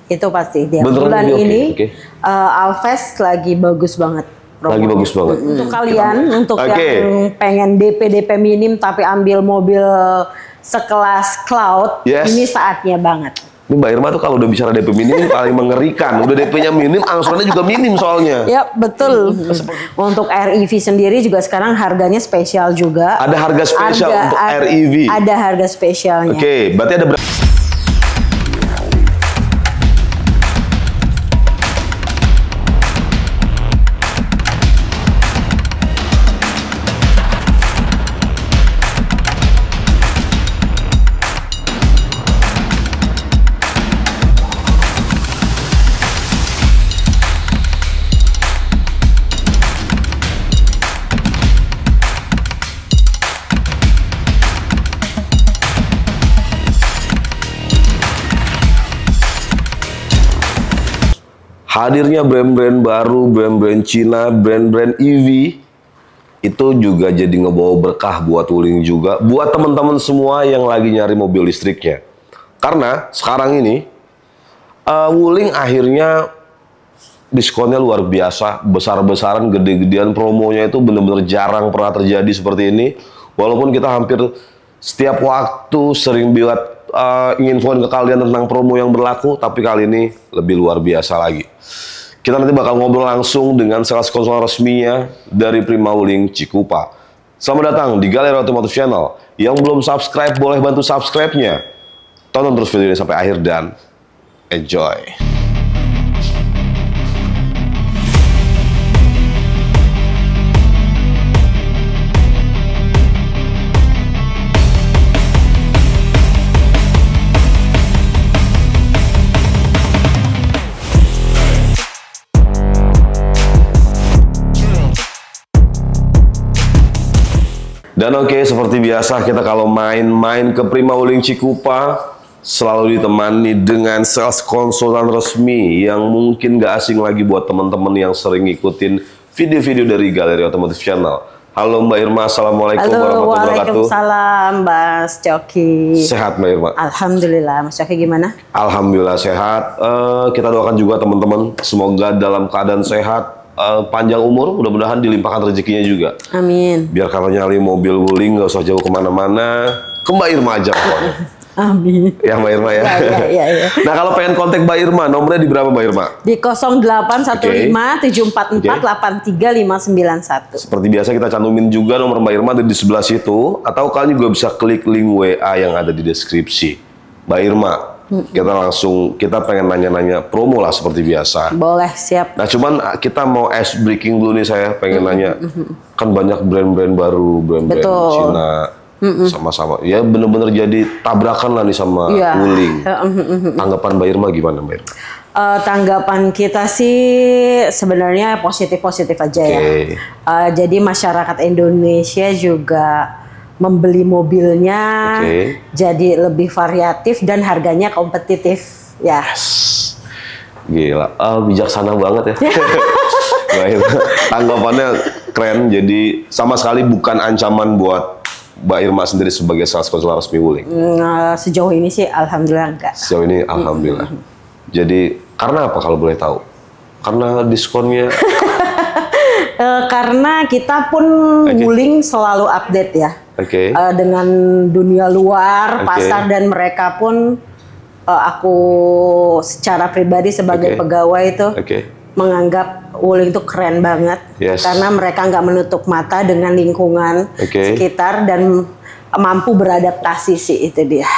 Itu pasti dia. Beneran Bulan lebih ini oke. Alves lagi bagus banget. Lagi bagus banget. Untuk kalian, untuk yang pengen DP minim tapi ambil mobil sekelas Cloud, ini saatnya banget. Ini Mbak Irma tuh kalau udah bicara DP minim paling mengerikan. Udah DP-nya minim, angsurannya juga minim soalnya. Ya betul. Untuk REV sendiri juga sekarang harganya spesial juga. Ada harga spesial untuk REV. Ada harga spesialnya. Oke, berarti ada berapa? Hadirnya brand-brand baru, brand-brand Cina, brand-brand EV itu juga jadi ngebawa berkah buat Wuling juga, buat teman-teman semua yang lagi nyari mobil listriknya. Karena sekarang ini Wuling akhirnya diskonnya luar biasa, besar-besaran, gede-gedean, promonya itu bener-bener jarang pernah terjadi seperti ini. Walaupun kita hampir setiap waktu sering buat infoin ke kalian tentang promo yang berlaku, tapi kali ini lebih luar biasa lagi. Kita nanti bakal ngobrol langsung dengan sales konsulen resminya dari Prima Wuling Cikupa. Selamat datang di Galeri Otomotif Channel. Yang belum subscribe boleh bantu subscribe-nya. Tonton terus video ini sampai akhir dan enjoy. Dan oke, seperti biasa kita kalau main-main ke Prima Wuling Cikupa selalu ditemani dengan sales konsultan resmi yang mungkin gak asing lagi buat teman-teman yang sering ngikutin video-video dari Galeri Otomotif Channel. Halo Mbak Irma, Assalamualaikum warahmatullahi wabarakatuh. Waalaikumsalam Mas Coki. Sehat Mbak Irma? Alhamdulillah, Mas Coki gimana? Alhamdulillah sehat. Kita doakan juga teman-teman semoga dalam keadaan sehat, panjang umur, mudah-mudahan dilimpahkan rezekinya juga. Amin. Biar kalau nyari mobil Wuling nggak usah jauh kemana-mana, ke Mbak Irma aja. Amin. Ya Mbak Irma ya. Ya. Nah kalau pengen kontak Mbak Irma, nomornya di berapa Mbak Irma? Di 0815-744-83591. Seperti biasa kita cantumin juga nomor Mbak Irma ada di sebelah situ, atau kalian juga bisa klik link WA yang ada di deskripsi. Mbak Irma, kita pengen nanya-nanya promo lah seperti biasa. Boleh, siap. Nah cuman kita mau ice breaking dulu nih, saya pengen nanya. Kan banyak brand-brand baru, brand-brand Cina. Sama-sama. Ya bener-bener jadi tabrakan lah nih sama Wuling. Tanggapan Mbak Irma gimana Mbak Irma? Tanggapan kita sih sebenarnya positif-positif aja ya. Jadi masyarakat Indonesia juga membeli mobilnya jadi lebih variatif dan harganya kompetitif ya. Gila, bijaksana banget ya. Tanggapannya keren, jadi sama sekali bukan ancaman buat Mbak Irma sendiri sebagai sales konsulen resmi Wuling. Sejauh ini sih alhamdulillah enggak. Sejauh ini alhamdulillah. Jadi karena apa kalau boleh tahu? Karena diskonnya. Karena kita pun Wuling selalu update ya. Dengan dunia luar, pasar, dan mereka pun aku secara pribadi sebagai pegawai itu menganggap Wuling itu keren banget karena mereka nggak menutup mata dengan lingkungan sekitar dan mampu beradaptasi sih, itu dia.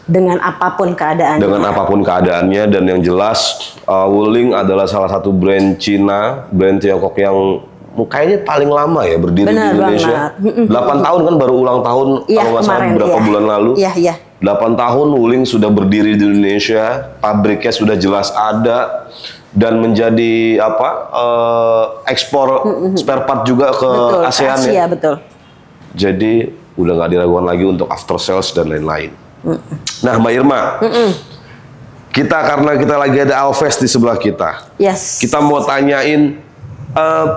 Dengan apapun keadaannya. Dengan apapun keadaannya, dan yang jelas Wuling adalah salah satu brand Cina, brand Tiongkok yang kayaknya paling lama ya berdiri di Indonesia. 8 tahun kan, baru ulang tahun kalau nggak salah beberapa bulan lalu. 8 tahun Wuling sudah berdiri di Indonesia, pabriknya sudah jelas ada dan menjadi ekspor spare part juga ke ASEAN ya. Betul. Jadi udah nggak diragukan lagi untuk after sales dan lain-lain. Nah Mbak Irma, karena kita lagi ada Alves di sebelah kita, kita mau tanyain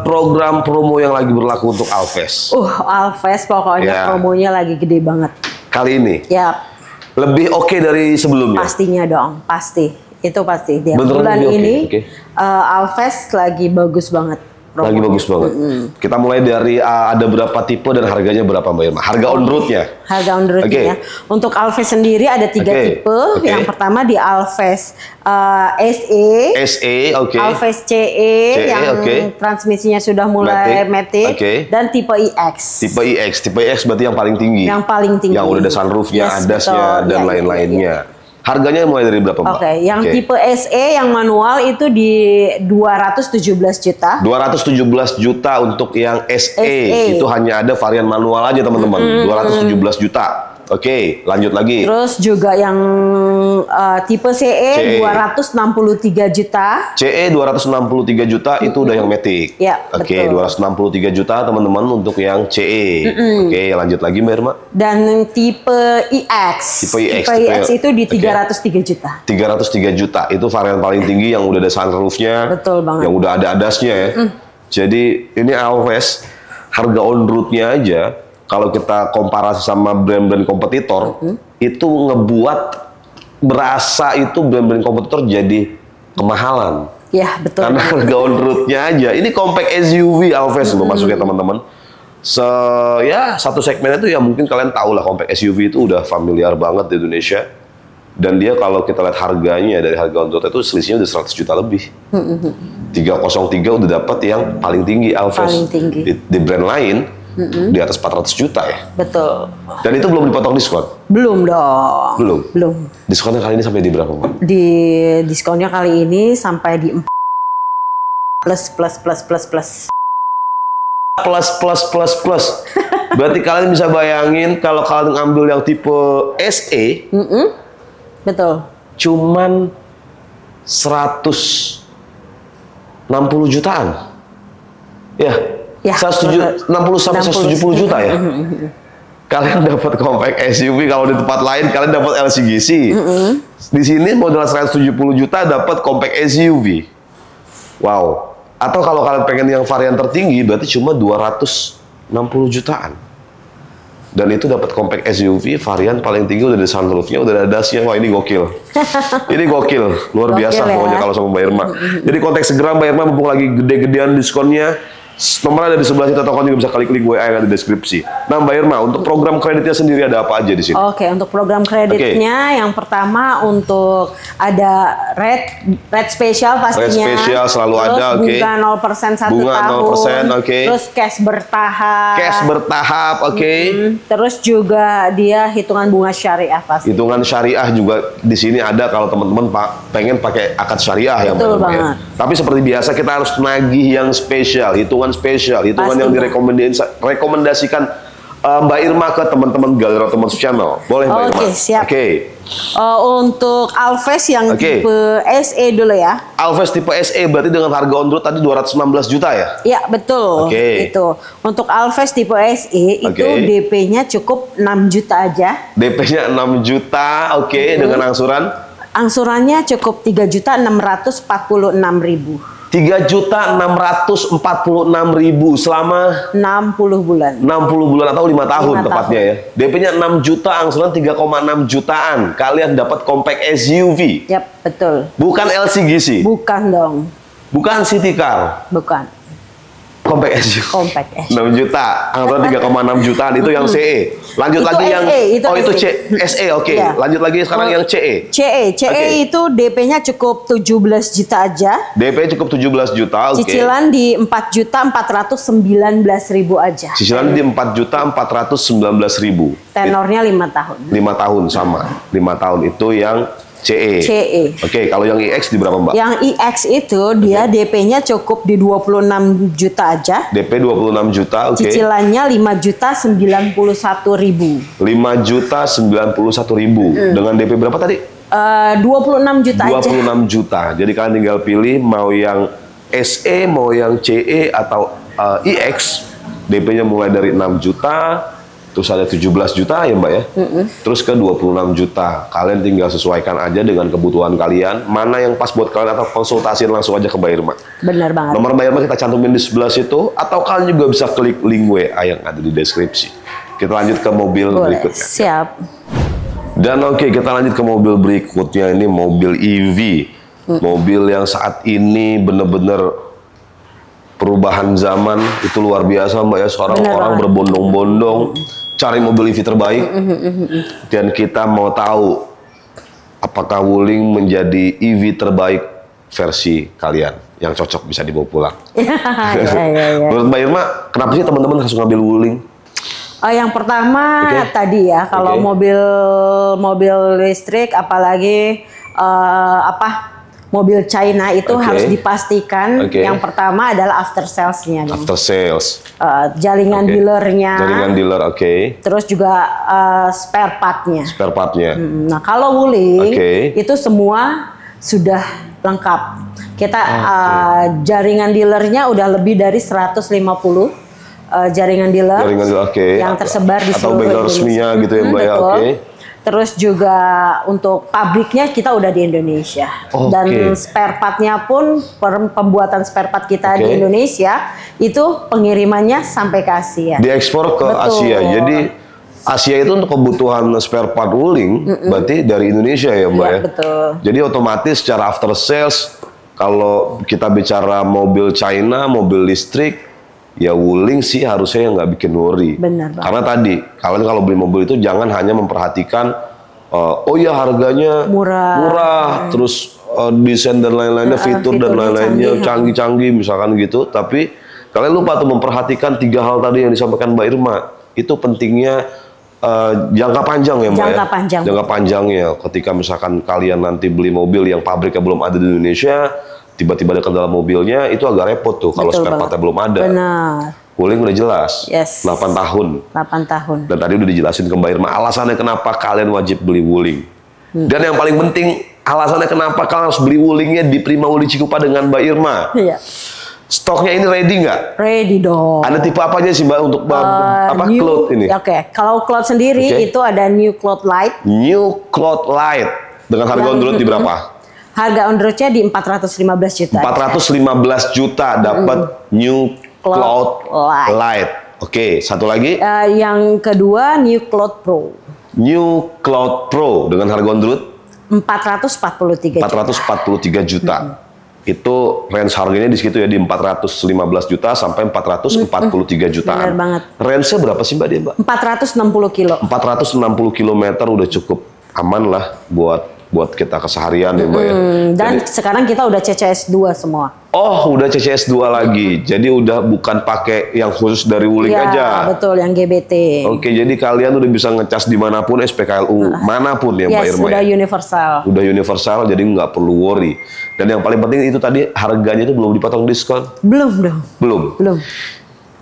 program promo yang lagi berlaku untuk Alves. Alves pokoknya promonya lagi gede banget kali ini. Ya. Lebih oke dari sebelumnya. Pastinya dong, pasti. Itu pasti dia. Bulan ini Alves lagi bagus banget. Lagi bagus banget. Kita mulai dari ada berapa tipe dan harganya berapa Mbak Irma? Harga on road-nya. Harga on road-nya. Untuk Alves sendiri ada 3 tipe. Yang pertama di Alves SE, Alves CE yang transmisinya sudah mulai matic, dan tipe iX. Tipe iX berarti yang paling tinggi. Yang paling tinggi. Yang udah ada sunroofnya, adasnya, dan lain-lainnya. Harganya mulai dari berapa, Mbak? Yang tipe SE yang manual itu di 217 juta. 217 juta untuk yang SE. Itu hanya ada varian manual aja, teman-teman. 217 juta. Lanjut lagi. Terus juga yang tipe CE 263 juta. CE 263 juta itu udah yang matic. Ya, betul. 263 juta teman-teman untuk yang CE. Lanjut lagi Mbak Irma. Dan tipe iX. Tipe iX itu di 303 juta. 303 juta itu varian paling tinggi yang udah ada sunroofnya. Betul banget. Yang udah ada adasnya ya. Jadi ini Alves harga on road-nya aja. Kalau kita komparasi sama brand-brand kompetitor, itu ngebuat berasa itu brand-brand kompetitor jadi kemahalan. Ya, betul. Karena harga on road-nya aja. Ini compact SUV Alves masuknya teman-teman. Satu segmen itu ya mungkin kalian tahu lah, compact SUV itu udah familiar banget di Indonesia. Dan dia kalau kita lihat harganya dari harga on road itu selisihnya udah 100 juta lebih. 303 udah dapat yang paling tinggi Alves. Paling tinggi. Di brand lain di atas 400 juta ya. Betul. Dan itu belum dipotong diskon? Belum dong. Belum. Diskonnya kali ini sampai di berapa, Mbak? Di diskonnya kali ini sampai di plus. Berarti kalian bisa bayangin kalau kalian ngambil yang tipe SE. Betul. Cuman 160 jutaan. Ya. 160 sampai 170 juta ya. Kalian dapat compact SUV, kalau di tempat lain kalian dapat LCGC. Di sini modal 170 juta dapat compact SUV. Wow. Atau kalau kalian pengen yang varian tertinggi berarti cuma 260 jutaan. Dan itu dapat compact SUV varian paling tinggi, udah ada sunroofnya, udah ada dasnya. Wah, ini gokil. Ini gokil, luar biasa pokoknya kalau sama Mbak Irma. Jadi kontak segera Mbak Irma, mumpung lagi gede-gedean diskonnya. Nomor ada di sebelah situ, atau kalian juga bisa klik WA yang ada di deskripsi. Nah Mbak Irma, untuk program kreditnya sendiri ada apa aja di sini? Untuk program kreditnya yang pertama untuk ada rate spesial pastinya. Rate spesial selalu terus ada, bunga 0% 1 tahun. Terus cash bertahap. Cash bertahap, Terus juga dia hitungan bunga syariah pasti. Hitungan syariah juga di sini ada kalau teman-teman pengen pakai akad syariah. Betul banget. Tapi seperti biasa kita harus nagih yang spesial, hitungan yang direkomendasikan Mbak Irma ke teman-teman Gallery Otomotif Channel. Boleh Mbak Irma? Siap. Untuk Alves yang tipe SE dulu ya. Alves tipe SE berarti dengan harga on road tadi 216 juta ya? Iya, betul. Itu. Untuk Alves tipe SE itu DP-nya cukup 6 juta aja. DP-nya 6 juta, dengan angsuran? Angsurannya cukup 3.646.000. 3.646.000 selama 60 bulan. 60 bulan atau 5 tahun tepatnya ya. DP-nya 6 juta, angsuran 3,6 jutaan. Kalian dapat compact SUV. Yap, betul. Bukan LCGC. Bukan dong. Bukan City Car. Bukan. Compact SUV. Compact SUV. 6 juta, angsuran 3,6 jutaan itu yang CE. Lanjut itu lagi SE, yang itu SE, Lanjut lagi sekarang yang CE. CE itu DP-nya cukup 17 juta aja. DP cukup 17 juta, Cicilan di 4.419.000 aja. Cicilan di 4.419.000. Tenornya 5 tahun. 5 tahun sama. 5 tahun itu yang CE. Kalau yang iX di berapa, Mbak? Yang iX itu dia DP-nya cukup di 26 juta aja. DP 26 juta, Cicilannya 5.091.000. 5.091.000. Dengan DP berapa tadi? 26 juta 26 aja. 26 juta. Jadi kalian tinggal pilih mau yang SE, mau yang CE atau iX. DP-nya mulai dari 6 juta. Terus ada 17 juta ya Mbak ya, terus ke 26 juta. Kalian tinggal sesuaikan aja dengan kebutuhan kalian, mana yang pas buat kalian, atau konsultasi langsung aja ke Mbak Irma. Benar banget. Nomor Mbak Irma kita cantumin di sebelah situ, atau kalian juga bisa klik link WA yang ada di deskripsi. Kita lanjut ke mobil berikutnya. Siap. Dan oke, kita lanjut ke mobil berikutnya, ini mobil EV. Mobil yang saat ini bener-bener perubahan zaman itu luar biasa Mbak ya. Sekarang orang berbondong-bondong cari mobil EV terbaik. Dan kita mau tahu apakah Wuling menjadi EV terbaik versi kalian yang cocok bisa dibawa pulang. Menurut Mbak Irma, kenapa sih teman-teman harus ngambil Wuling? Yang pertama tadi ya, kalau mobil listrik, apalagi mobil China itu harus dipastikan yang pertama adalah after salesnya. After sales. Jaringan dealernya. Jaringan dealer, Terus juga spare partnya. Spare partnya. Nah kalau Wuling itu semua sudah lengkap. Kita jaringan dealernya udah lebih dari 150 jaringan dealer yang tersebar di seluruh Indonesia. Atau resminya gitu ya Mbak ya. Terus juga untuk pabriknya kita udah di Indonesia. Dan spare partnya pun, pembuatan spare part kita di Indonesia itu pengirimannya sampai ke Asia. Diekspor ke Asia. Jadi Asia itu untuk kebutuhan spare part Wuling berarti dari Indonesia ya Mbak ya. Betul. Jadi otomatis secara after sales kalau kita bicara mobil China, mobil listrik, ya Wuling sih harusnya yang nggak bikin worry. Benar banget. Karena tadi kalian kalau beli mobil itu jangan hanya memperhatikan oh ya harganya murah, terus desain dan lain-lainnya, fitur dan lain-lainnya canggih-canggih misalkan gitu. Tapi kalian lupa tuh memperhatikan 3 hal tadi yang disampaikan Mbak Irma. Itu pentingnya jangka panjang ya Mbak ya. Jangka panjangnya ketika misalkan kalian nanti beli mobil yang pabriknya belum ada di Indonesia, tiba-tiba ada kendala mobilnya, itu agak repot tuh kalau spare partnya belum ada. Benar. Wuling udah jelas, 8 tahun. 8 tahun. Dan tadi udah dijelasin ke Mbak Irma alasannya kenapa kalian wajib beli Wuling. Dan yang paling penting, alasannya kenapa kalian harus beli Wulingnya di Prima Wuling Cikupa dengan Mbak Irma. Iya. Stoknya ini ready nggak? Ready dong. Ada tipe apa aja sih Mbak untuk Cloud ini? Kalau Cloud sendiri itu ada New Cloud Light. New Cloud Light dengan harga on the road di berapa? Harga on the road-nya di 415 juta. 415 juta dapat New Cloud Light. Oke, satu lagi. Yang kedua New Cloud Pro. New Cloud Pro dengan harga on the road 443 juta. Itu range harganya di situ ya, di 415 juta sampai 443 jutaan. Benar banget. Range-nya berapa sih Mbak dia Mbak? 460 kilo. 460 kilometer udah cukup aman lah buat kita keseharian ya Mbak ya. Dan sekarang kita udah CCS 2 semua. Oh, udah CCS 2 lagi. Jadi udah bukan pakai yang khusus dari Wuling aja. Betul, yang GBT. Oke, jadi kalian udah bisa ngecas dimanapun SPKLU, manapun ya Mbak Irma. Udah universal. Udah universal, jadi nggak perlu worry. Dan yang paling penting itu tadi harganya itu belum dipotong diskon. Belum.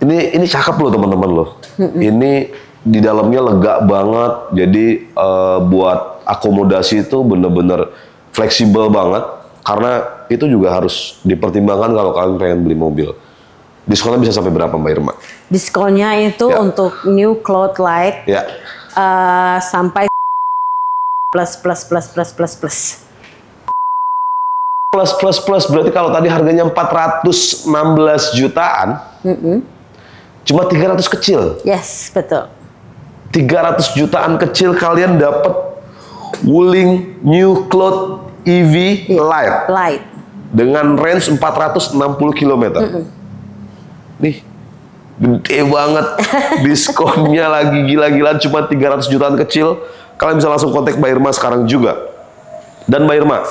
Ini cakep loh teman-teman loh. Ini di dalamnya lega banget. Jadi buat akomodasi itu bener-bener fleksibel banget. Karena itu juga harus dipertimbangkan kalau kalian pengen beli mobil. Diskonnya bisa sampai berapa Mbak Irma? Diskonnya itu untuk New Cloud Light sampai plus. Berarti kalau tadi harganya 416 jutaan, cuma 300 kecil. Yes, betul. 300 jutaan kecil kalian dapat Wuling New Cloud EV Light dengan range 460 km. Nih, gede banget. Diskonnya lagi gila-gilaan cuma 300 jutaan kecil. Kalian bisa langsung kontak Mbak Irma sekarang juga. Dan Mbak Irma,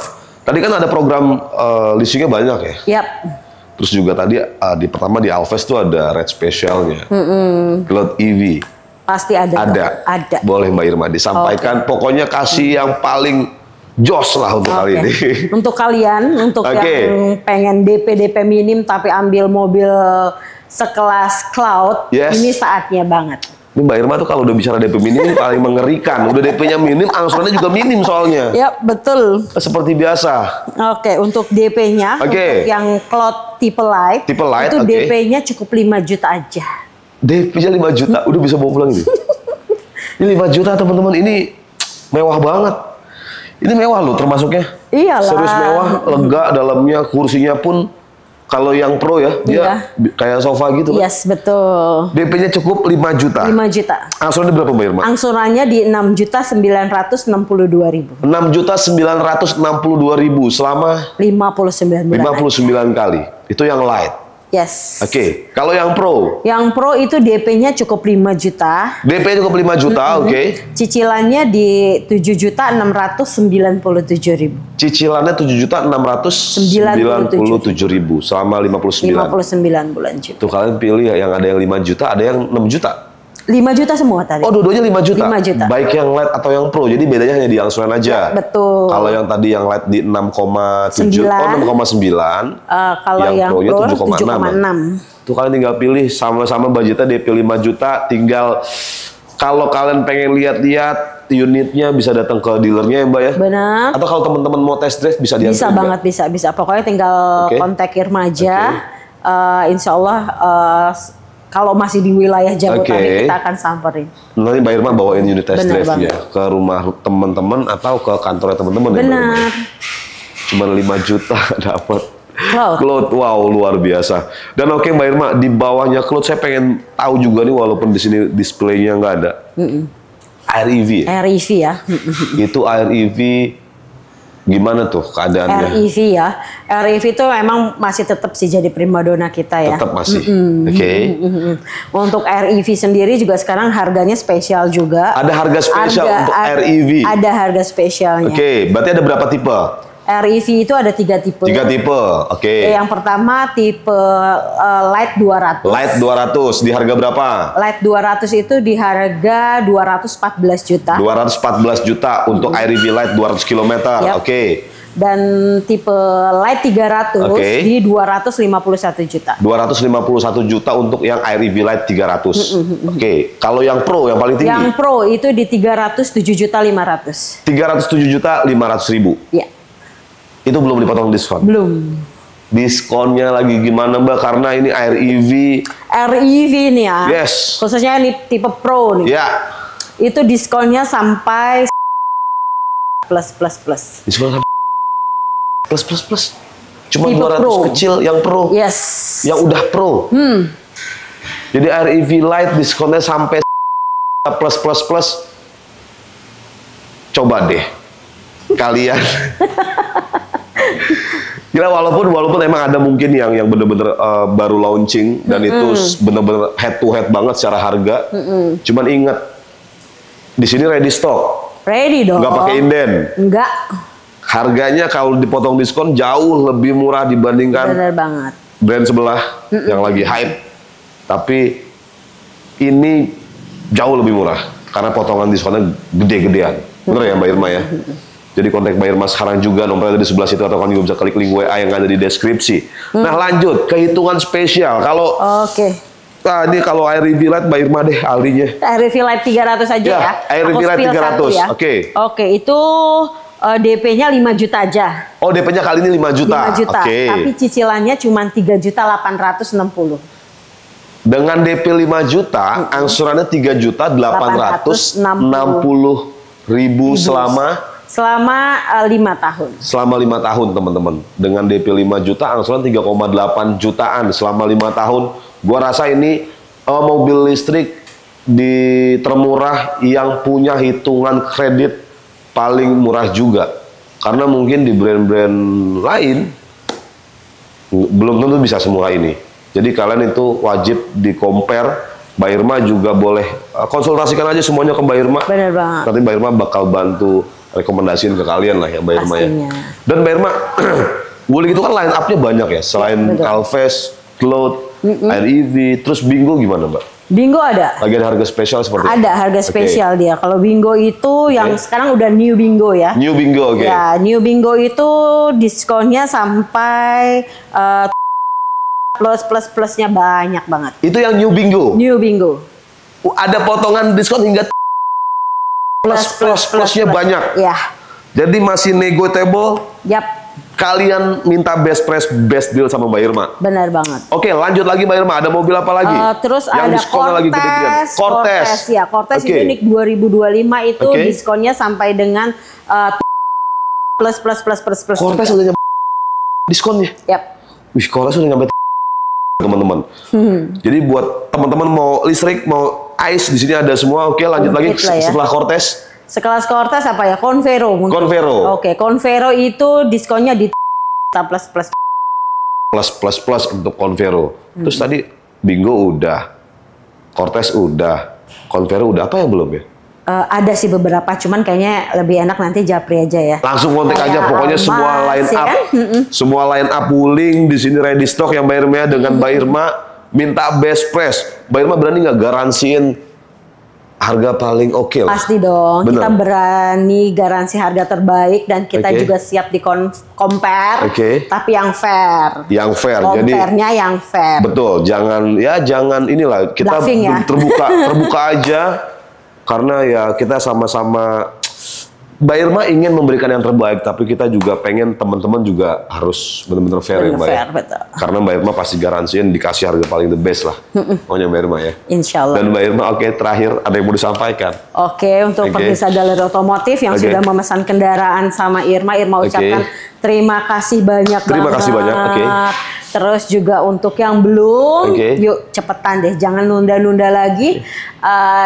tadi kan ada program leasingnya banyak ya? Yap. Terus juga tadi pertama di Alves tuh ada red specialnya, Cloud EV. Pasti ada. Ada. Boleh Mbak Irma disampaikan. Pokoknya kasih yang paling jos lah untuk kali ini. Untuk kalian, untuk yang pengen DP minim tapi ambil mobil sekelas Cloud, ini saatnya banget. Ini Mbak Irma tuh kalau udah bicara DP minim paling mengerikan. Udah DP-nya minim, angsurannya juga minim soalnya. Ya, betul. Seperti biasa. Untuk DP-nya, untuk yang Cloud tipe Light itu DP-nya cukup 5 juta aja. DP-nya 5 juta, udah bisa bawa pulang ini. Ini 5 juta teman-teman, ini mewah banget. Ini mewah loh termasuknya. Iyalah. Serius mewah, lega dalamnya, kursinya pun Kalau yang Pro ya, dia kayak sofa gitu kan? Yes, betul. DP-nya cukup 5 juta. 5 juta. Angsurannya berapa Mbak Irma? Angsurannya di 6.962.000. 6.962.000 selama 59 bulan. 59 kali. Itu yang light. Yes. Oke. Kalau yang Pro? Yang Pro itu DP-nya cukup 5 juta. DP cukup 5 juta, oke. Cicilannya di 7.697.000. Cicilannya 7.697.000 selama 59 bulan juga. Tuh kalian pilih yang ada yang 5 juta, ada yang 6 juta. 5 juta semua tadi. Oh, dua-duanya 5 juta. 5 juta. Baik yang light atau yang Pro. Jadi bedanya hanya di angsuran aja. Ya, betul. Kalau yang tadi yang light di 6,7, 6,9. Kalau yang Pro 7,6. Tuh kalian tinggal pilih sama-sama budgetnya DP 5 juta, tinggal kalau kalian pengen lihat-lihat unitnya bisa datang ke dealernya ya Mbak ya. Benar. Atau kalau teman-teman mau test drive bisa diantar. Bisa banget, bisa. Pokoknya tinggal kontak Irma aja. Insya Allah kalau masih di wilayah Jabodetabek kita akan samperin. Nanti Mbak Irma bawain unit test drive-nya ke rumah teman-teman atau ke kantornya teman-teman ya. Benar. Cuma 5 juta dapat. Cloud, wow luar biasa. Dan oke Mbak Irma, di bawahnya Cloud saya pengen tahu juga nih walaupun di sini displaynya nggak ada. Air EV. Air EV ya. Itu Air EV gimana tuh keadaannya? Air EV ya. Air EV itu emang masih tetap sih jadi primadona kita ya. Tetap masih. Oke. Untuk Air EV sendiri juga sekarang harganya spesial juga. Ada harga spesial untuk Air EV. Ada harga spesialnya. Oke, berarti ada berapa tipe? Air EV itu ada 3 tipe. 3 tipe, oke. Yang pertama tipe Light 200. Light 200, di harga berapa? Light 200 itu di harga 214 juta. 214 juta untuk Air EV Light 200 km, oke. Dan tipe Light 300 di 251 juta. 251 juta untuk yang Air EV Light 300. Oke. Kalau yang Pro yang paling tinggi? Yang Pro itu di 307.500.000. 307.500.000. Iya. Itu belum dipotong diskon? Belum. Diskonnya lagi gimana Mbak? Karena ini Air EV. Air EV nih ya. Yes. Khususnya ini tipe Pro nih. Ya. Itu diskonnya sampai plus. Diskon sampai plus. Cuma tipe 200 Pro. Kecil yang Pro. Yes. Yang udah Pro. Jadi Air EV Light diskonnya sampai plus. Coba deh kalian. Gila, walaupun emang ada mungkin yang bener-bener baru launching dan itu bener-bener head to head banget secara harga. Cuman ingat di sini ready stock. Ready dong. Nggak pakai inden. Enggak. Harganya kalau dipotong diskon jauh lebih murah dibandingkan bener banget brand sebelah yang lagi hype. Tapi ini jauh lebih murah karena potongan diskonnya gede-gedean. Bener ya Mbak Irma ya? Jadi kontak Mbak Irma sekarang juga, nomornya ada di sebelah situ atau kalian juga bisa klik link WA yang ada di deskripsi. Nah lanjut ke hitungan spesial. Kalau nah ini kalau Air EV Light Mbak Irma deh ahlinya. Air EV Light 300 aja ya. Air EV Light 300. Ya. Oke, itu DP-nya 5 juta aja. Oh, DP-nya kali ini 5 juta. 5 juta. Tapi cicilannya cuma 3.860.000. Dengan DP 5 juta, angsurannya 3.860.000 selama 5 tahun. Selama 5 tahun, teman-teman. Dengan DP 5 juta, angsuran 3,8 jutaan selama 5 tahun. Gua rasa ini mobil listrik di termurah yang punya hitungan kredit paling murah juga. Karena mungkin di brand-brand lain belum tentu bisa semurah ini. Jadi kalian itu wajib di-compare. Mbak Irma juga boleh konsultasikan aja semuanya ke Mbak Irma. Bener banget. Nanti Mbak Irma bakal bantu rekomendasiin ke kalian lah ya Mbak Irma ya. Dan Mbak Irma, Wuling itu kan line up-nya banyak ya. Selain Alves, Cloud, Air EV, terus Bingo gimana Mbak? Bingo ada. Lagi ada harga spesial seperti Ada harga spesial dia. Kalau Bingo itu yang sekarang udah New Bingo ya. New Bingo, Ya, New Bingo itu diskonnya sampai plus-plusnya banyak banget. Itu yang New Bingo? New Bingo. Ada potongan diskon hingga plus-plusnya banyak? Ya. Jadi masih negotiable? Yap. Kalian minta best price, best deal sama Mbak Irma? Benar banget. Oke, lanjut lagi Mbak Irma. Ada mobil apa lagi? Terus yang ada Cortez. Ya, Cortez itu Unique 2025 itu diskonnya sampai dengan plus. Cortez udah diskonnya? Yap. Wih, Kortes udah nyampe teman-teman. Jadi buat teman-teman mau listrik, mau ice di sini ada semua. Oke, lanjut lagi ya. Setelah Kortes. Sekelas Kortes apa ya? Convero. Convero. Oke, Convero itu diskonnya di plus untuk Convero. Terus tadi Bingo udah, Kortes udah, Convero udah, apa yang belum ya? Ada sih beberapa, cuman kayaknya lebih enak nanti Japri aja ya. Langsung kontak aja, pokoknya semua line up, kan? Semua line up Wuling di sini ready stock yang Mbak Irma dengan Mbak Irma minta best price. Mbak Irma berani nggak garansiin harga paling oke lah? Pasti dong. Bener. Kita berani garansi harga terbaik dan kita juga siap di compare, tapi yang fair. Yang fair. Compare-nya yang fair. Betul. Jangan inilah kita terbuka aja. Karena ya kita sama-sama, Mbak Irma ingin memberikan yang terbaik, tapi kita juga pengen teman-teman juga harus benar-benar fair ya Mbak ya. Betul. Karena Mbak Irma pasti garansiin dikasih harga paling the best lah. Maunya Mbak Irma ya. Insya Allah. Dan Mbak Irma, terakhir ada yang mau disampaikan? Untuk pemirsa Galeri Otomotif yang sudah memesan kendaraan sama Irma ucapkan terima kasih banyak. Terima kasih banyak. Terus juga untuk yang belum, yuk cepetan deh, jangan nunda-nunda lagi,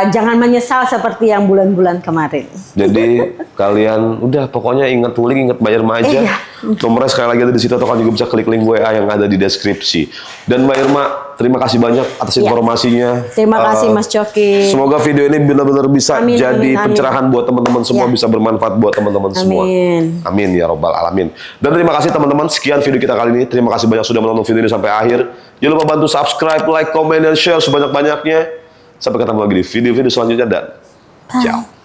jangan menyesal seperti yang bulan-bulan kemarin. Jadi kalian udah pokoknya ingat Wuling, ingat Mbak Irma aja. Nomornya sekali lagi ada di situ, atau kalian juga bisa klik link WA yang ada di deskripsi. Dan Mbak Irma, terima kasih banyak atas informasinya. Terima kasih Mas Coki. Semoga video ini benar-benar bisa jadi pencerahan buat teman-teman semua, bisa bermanfaat buat teman-teman semua. Amin ya robbal alamin. Dan terima kasih teman-teman, sekian video kita kali ini. Terima kasih banyak sudah menonton video ini sampai akhir. Jangan lupa bantu subscribe, like, comment, dan share sebanyak-banyaknya. Sampai ketemu lagi di video-video selanjutnya dan ciao.